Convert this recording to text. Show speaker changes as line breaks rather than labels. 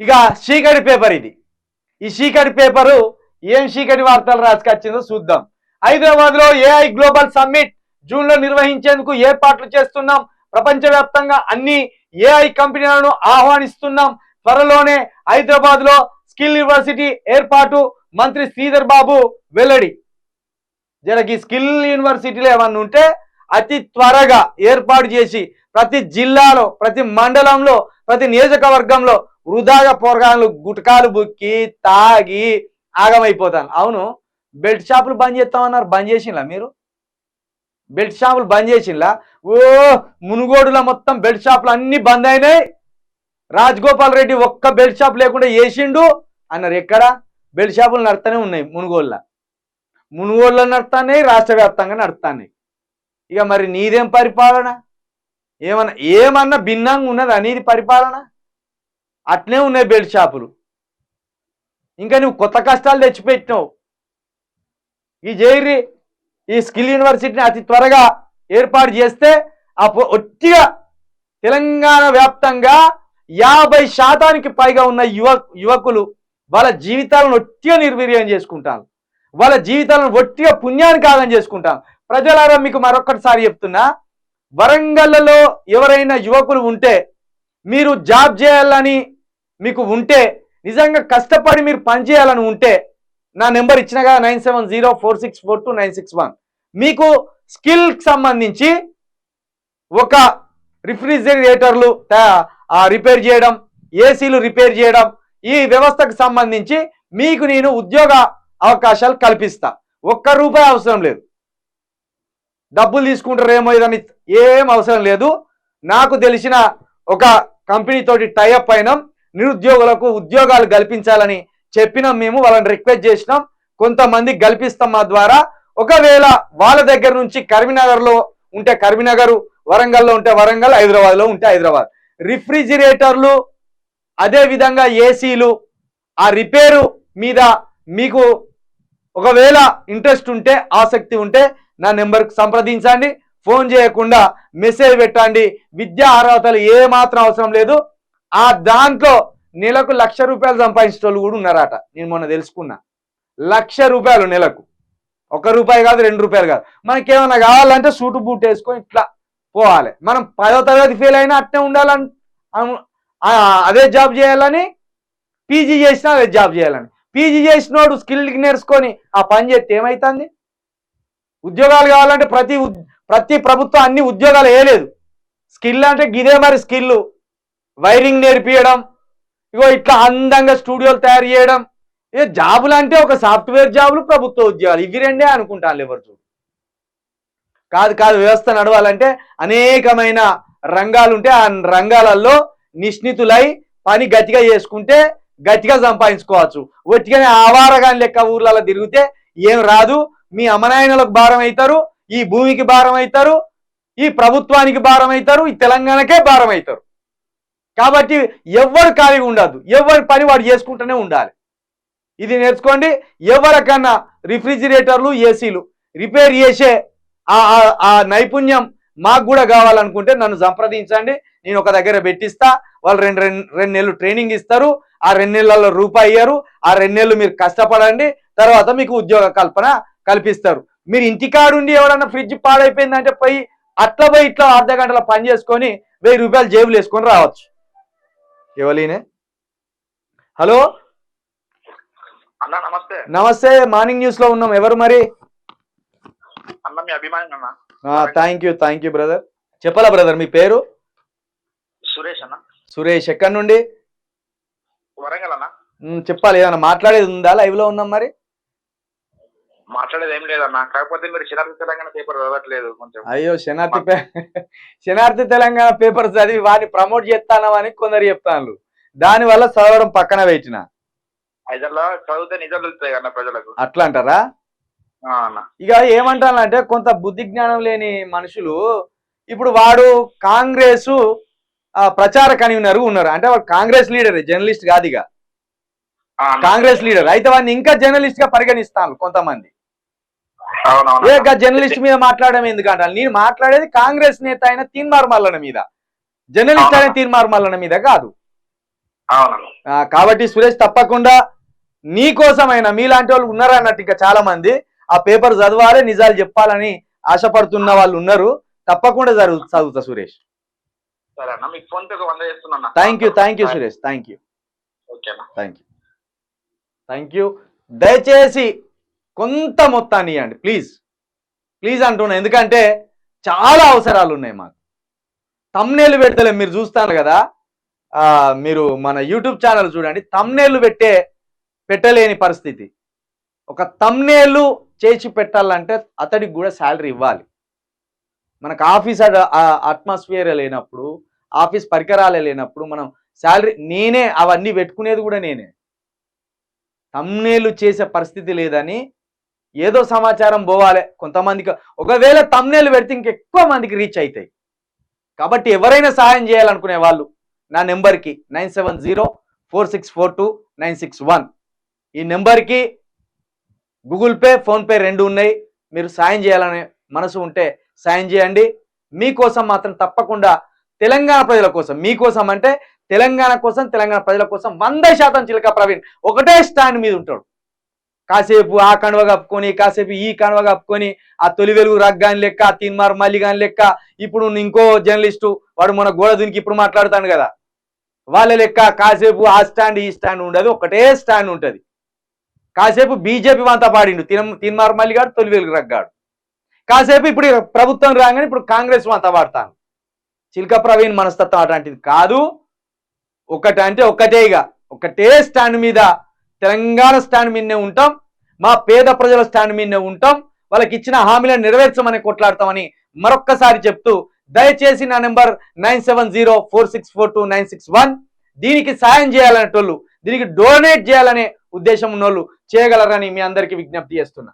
ఇక చీకటి పేపర్ ఇది. ఈ చీకటి పేపరు ఏం చీకటి వార్తలు రాసుకొచ్చిందో చూద్దాం. హైదరాబాద్ లో ఏఐ గ్లోబల్ సమ్మిట్ జూన్ లో నిర్వహించేందుకు ఏర్పాట్లు చేస్తున్నాం. ప్రపంచవ్యాప్తంగా అన్ని ఏఐ కంపెనీలను ఆహ్వానిస్తున్నాం. త్వరలోనే హైదరాబాద్ లో స్కిల్ యూనివర్సిటీ ఏర్పాటు మంత్రి శ్రీధర్ బాబు వెల్లడి. జరకి స్కిల్ యూనివర్సిటీలో ఏమన్నా ఉంటే అతి త్వరగా ఏర్పాటు చేసి ప్రతి జిల్లాలో, ప్రతి మండలంలో, ప్రతి నియోజకవర్గంలో వృధాగా పోరగాళ్ళు గుటకాలు బుక్కి తాగి ఆగమైపోతాను. అవును, బెల్ట్ షాపులు బంద్ చేస్తామన్నారు, బంద్ చేసింలా మీరు? బెల్ట్ షాపులు బంద్ చేసింలా? ఓ మునుగోడులో మొత్తం బెల్ట్ షాపులు అన్ని బంద్ అయినాయి. రాజగోపాల్ రెడ్డి ఒక్క బెల్ట్ షాప్ లేకుండా వేసిండు అన్నారు. ఎక్కడ? బెల్ట్ షాపులు నడుస్తూనే ఉన్నాయి మునుగోడులో నడుస్తున్నాయి, రాష్ట్ర వ్యాప్తంగా నడుస్తున్నాయి. ఇక మరి నీదేం పరిపాలన? ఏమన్నా భిన్నంగా ఉన్నదా నీది పరిపాలన? అట్లే ఉన్నాయి బెల్ట్ షాపులు. ఇంకా నువ్వు కొత్త కష్టాలు తెచ్చిపెట్టినావు. ఈ జైరి ఈ స్కిల్ యూనివర్సిటీని అతి త్వరగా ఏర్పాటు చేస్తే ఒట్టిగా తెలంగాణ వ్యాప్తంగా 50% పైగా ఉన్న యువకులు వాళ్ళ జీవితాలను ఒట్టిగా నిర్వీర్యం చేసుకుంటారు. వాళ్ళ జీవితాలను ఒట్టిగా పుణ్యానికి ఆగం చేసుకుంటారు. ప్రజలారా మీకు మరొకటిసారి చెప్తున్నా, వరంగల్లో ఎవరైనా యువకులు ఉంటే, మీరు జాబ్ చేయాలని మీకు ఉంటే, నిజంగా కష్టపడి మీరు పనిచేయాలని ఉంటే నా నెంబర్ ఇచ్చినగా 9704642961 మీకు స్కిల్కి సంబంధించి ఒక రిఫ్రిజిరేటర్లు రిపేర్ చేయడం, ఏసీలు రిపేర్ చేయడం, ఈ వ్యవస్థకు సంబంధించి మీకు నేను ఉద్యోగ అవకాశాలు కల్పిస్తా. ఒక్క రూపాయి అవసరం లేదు. డబ్బులు తీసుకుంటారేమో ఇదని ఏం అవసరం లేదు. నాకు తెలిసిన ఒక కంపెనీ తోటి టైఅప్ అయినాం. నిరుద్యోగులకు ఉద్యోగాలు కల్పించాలని చెప్పినాం. మేము వాళ్ళని రిక్వెస్ట్ చేసినాం. కొంతమంది కల్పిస్తాం మా ద్వారా. ఒకవేళ వాళ్ళ దగ్గర నుంచి కరీంనగర్లో ఉంటే కరీంనగర్, వరంగల్లో ఉంటే వరంగల్, హైదరాబాద్లో ఉంటే హైదరాబాద్. రిఫ్రిజిరేటర్లు, అదేవిధంగా ఏసీలు, ఆ రిపేరు మీద మీకు ఒకవేళ ఇంట్రెస్ట్ ఉంటే, ఆసక్తి ఉంటే నా నెంబర్కి సంప్రదించండి. ఫోన్ చేయకుండా మెసేజ్ పెట్టండి. విద్యా అర్హతలు ఏమాత్రం అవసరం లేదు. ఆ దాంట్లో నెలకు ₹1,00,000 సంపాదించే వాళ్ళు కూడా ఉన్నారట. నేను మొన్న తెలుసుకున్నా. ₹1,00,000 నెలకు. ₹1 కాదు, ₹2 కాదు. మనకేమన్నా కావాలంటే సూటు బూట్ వేసుకొని ఇట్లా పోవాలి. మనం 10వ తరగతి ఫెయిల్ అయినా అట్నే ఉండాలని, అదే జాబ్ చేయాలని, పీజీ చేసినా అదే జాబ్ చేయాలని. పీజీ చేసినోడు స్కిల్ నేర్చుకొని ఆ పని చేస్తే ఏమవుతుంది? ఉద్యోగాలు కావాలంటే ప్రతి ప్రభుత్వం అన్ని ఉద్యోగాలు వేయలేదు. స్కిల్ అంటే గిదే మరి స్కిల్. వైరింగ్ నేర్పియడం, ఇగో ఇట్లా అందంగా స్టూడియోలు తయారు చేయడం. ఏ జాబులు అంటే ఒక సాఫ్ట్వేర్ జాబులు, ప్రభుత్వ ఉద్యోగాలు, ఇవి రెండే అనుకుంటాను ఎవరు చూడు. కాదు, వ్యవస్థ నడవాలంటే అనేకమైన రంగాలు ఉంటే ఆ రంగాలలో నిష్ణితులై పని గట్టిగా చేసుకుంటే గట్టిగా సంపాదించుకోవచ్చు. ఒట్టిగానే ఆవారగాని లెక్క ఊర్లలో తిరిగితే ఏం రాదు. మీ అమనాయనలకు భారం అవుతారు, ఈ భూమికి భారం అవుతారు, ఈ ప్రభుత్వానికి భారం అవుతారు, ఈ తెలంగాణకే భారం అవుతారు. కాబట్టి ఎవరు ఖాళీగా ఉండద్దు. ఎవరి పని వాడు చేసుకుంటూనే ఉండాలి. ఇది నేర్చుకోండి. ఎవరికన్నా రిఫ్రిజిరేటర్లు, ఏసీలు రిపేర్ చేసే ఆ నైపుణ్యం మాకు కూడా కావాలనుకుంటే నన్ను సంప్రదించండి. నేను ఒక దగ్గర పెట్టిస్తా. వాళ్ళు రెండు నెలలు ట్రైనింగ్ ఇస్తారు. ఆ 2 నెలల్లో రూపాయి ఇయ్యరు. ఆ 2 నెలలు మీరు కష్టపడండి. తర్వాత మీకు ఉద్యోగ కల్పన కల్పిస్తారు. మీరు ఇంటికాడుండి ఎవడన్నా ఫ్రిడ్జ్ పాడైపోయిందంటే పోయి ఇట్లా అర్ధ గంటల పని చేసుకొని ₹1000 జేబులు వేసుకొని రావచ్చు. ఎవలీనే? హలో, నమస్తే. మార్నింగ్ న్యూస్ లో ఉన్నాం. ఎవరు మరి? Thank you brother. చెప్పాలా బ్రదర్ మీ పేరు?
సురేష్ అన్న.
సురేష్, ఎక్కడి నుండి?
వరంగల్ అన్న.
చెప్పాలి, ఏదన్నా మాట్లాడేది ఉందా? లైవ్ లో ఉన్నాం. మరి
మాట్లాడేది ఏం లేదన్న. కాకపోతే మీరు శనార్థి తెలంగాణ పేపర్ చదవట్లేదు కొంచెం.
అయ్యో, శనార్థి తెలంగాణ పేపర్ చదివి వాడిని ప్రమోట్ చేస్తానని కొందరు చెప్తాను. దాని వల్ల చదవడం పక్కన పెట్టిన.
ఐదర్లో చదివితే నిజాలు తెలుస్తాయి కన్నా ప్రజలకు.
అట్లా అంటారా? ఇక ఏమంటానంటే కొంత బుద్ధి జ్ఞానం లేని మనుషులు ఇప్పుడు వాడు కాంగ్రెస్ ప్రచార కన్వీనర్ ఉన్నారు అంటే వాడు కాంగ్రెస్ లీడర్, జర్నలిస్ట్ కాదు. ఇక కాంగ్రెస్ లీడర్ అయితే వాడిని ఇంకా జర్నలిస్ట్ గా పరిగణిస్తాను కొంతమంది. జర్నలిస్ట్ మీద మాట్లాడడం ఎందుకంటే నేను మాట్లాడేది కాంగ్రెస్ నేత అయిన తీన్మార్ మల్లన్న మీద, జర్నలిస్ట్ అయిన తీన్మార్ మల్లన్న మీద కాదు.
అవునన్నా.
కాబట్టి సురేష్ తప్పకుండా నీ కోసమైనా మీలాంటి వాళ్ళు ఉన్నారు అన్నట్టు ఇంకా చాలా మంది ఆ పేపర్ చదవాలి, నిజాలు చెప్పాలని ఆశపడుతున్న వాళ్ళు ఉన్నారు. తప్పకుండా చదువుతా సురేష్.
సరే అన్న, మీకు ఫోన్ పే 100 చేస్తున్నా.
Thank you Suresh, thank you.
ఓకేనా.
Thank you. దయచేసి కొంత మొత్తాన్ని ఇవ్వండి ప్లీజ్ అంటున్నా, ఎందుకంటే చాలా అవసరాలు ఉన్నాయి మాకు. తమ్నేలు పెడతలే, మీరు చూస్తారు కదా, మీరు మన యూట్యూబ్ ఛానల్ చూడండి, తమ్నేలు పెట్టలేని పరిస్థితి. ఒక తమ్నేలు చేసి పెట్టాలంటే అతడికి కూడా శాలరీ ఇవ్వాలి. మనకు ఆఫీస్ అట్మాస్ఫియర్ లేనప్పుడు, ఆఫీస్ పరికరాలే లేనప్పుడు మనం శాలరీ నేనే అవన్నీ పెట్టుకునేది కూడా నేనే. తమ్నేలు చేసే పరిస్థితి లేదని ఏదో సమాచారం పోవాలి కొంతమందికి. ఒకవేళ తమ్నేలు పెడితే ఇంకెక్కువ మందికి రీచ్ అవుతాయి. కాబట్టి ఎవరైనా సహాయం చేయాలనుకునే వాళ్ళు నా నెంబర్కి 9704642961 ఈ నెంబర్కి గూగుల్ పే, ఫోన్పే 2 ఉన్నాయి. మీరు సాయం చేయాలనే మనసు ఉంటే సాయం చేయండి. మీకోసం మాత్రం తప్పకుండా తెలంగాణ ప్రజల కోసం, మీకోసం అంటే తెలంగాణ కోసం, తెలంగాణ ప్రజల కోసం 100% చిలక ప్రవీణ్ ఒకటే స్టాండ్ మీద ఉంటాడు. కాసేపు ఆ కణవ కప్పుకొని, కాసేపు ఈ కణవ కప్పుకొని, ఆ తొలి వెలుగు రగ్గాని లెక్క, తీన్మార్ మల్లి గాని లెక్క, ఇప్పుడు ఇంకో జర్నలిస్టు వాడు మన గోడ దునికి ఇప్పుడు మాట్లాడుతాడు కదా, వాళ్ళ లెక్క కాసేపు ఆ స్టాండ్ ఈ స్టాండ్ ఉండదు, ఒకటే స్టాండ్ ఉంటుంది. కాసేపు బీజేపీ వంత పాడిండు తీన్మార్ మల్లి గాడు, తొలి వెలుగు రగ్గాడు. కాసేపు ఇప్పుడు ప్రభుత్వం రాగానే ఇప్పుడు కాంగ్రెస్ వంత పాడతాను. చిల్క ప్రవీణ్ మనస్తత్వం అటువంటిది కాదు. ఒకటంటే ఒకటేగా, ఒకటే స్టాండ్ మీద, తెలంగాణ స్టాండ్ మీదనే ఉంటాం, మా పేద ప్రజల స్టాండ్ మీదనే ఉంటాం, వాళ్ళకి ఇచ్చిన హామీలను నెరవేర్చమని కొట్లాడతామని మరొక్కసారి చెప్తూ, దయచేసి నా నెంబర్ 9704642961 దీనికి సాయం చేయాలనేటోళ్ళు, దీనికి డొనేట్ చేయాలనే ఉద్దేశం ఉన్నోళ్ళు చేయగలరని మీ అందరికీ విజ్ఞప్తి చేస్తున్నా.